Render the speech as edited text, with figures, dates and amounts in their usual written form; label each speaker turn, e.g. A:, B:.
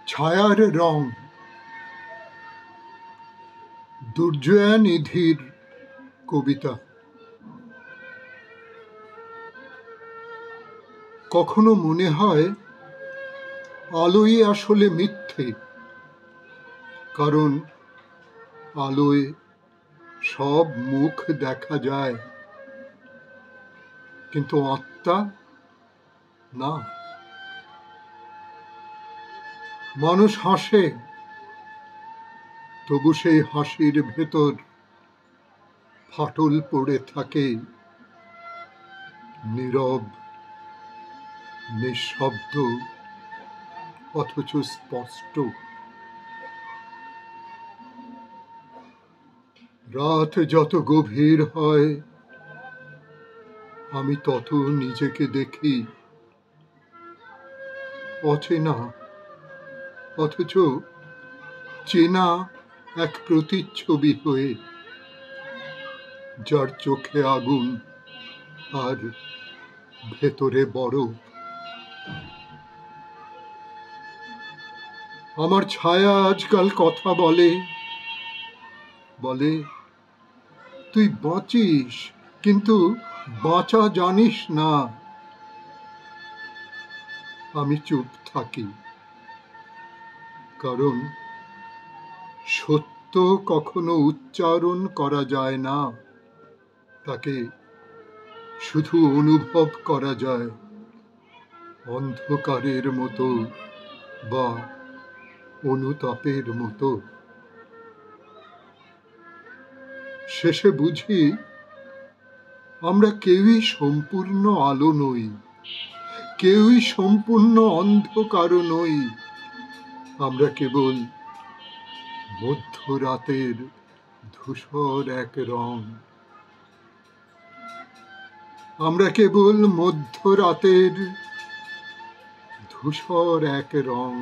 A: ছায়ার রং দুর্জয়া নিধির কবিতা। কখনো মনে হয় আলোই আসলে মিথ্যে, কারণ আলোয় সব মুখ দেখা যায়, কিন্তু আত্মা না। মানুষ হাসে, তবু সেই হাসির ভেতর ফাটল পড়ে থাকে, নীরব, নিঃশব্দ, অথচ স্পষ্ট। রাত যত গভীর হয়, আমি তত নিজেকে দেখি অচেনা, অথচ চেনা এক প্রতিচ্ছবি হয়ে, যার চোখে আগুন আর ভেতরে বরফ। আমার ছায়া আজকাল কথা বলে, বলে তুই বাঁচিস, কিন্তু বাঁচা জানিস না। আমি চুপ থাকি, কারণ সত্য কখনো উচ্চারণ করা যায় না, তাকে শুধু অনুভব করা যায়, অন্ধকারের মতো বা অনুতাপের মতো। শেষে বুঝি আমরা কেউই সম্পূর্ণ আলো নই, কেউই সম্পূর্ণ অন্ধকারও নই। আমরা কেবল মধ্যরাতের ধূসর এক রং। আমরা কেবল মধ্যরাতের ধূসর এক রং।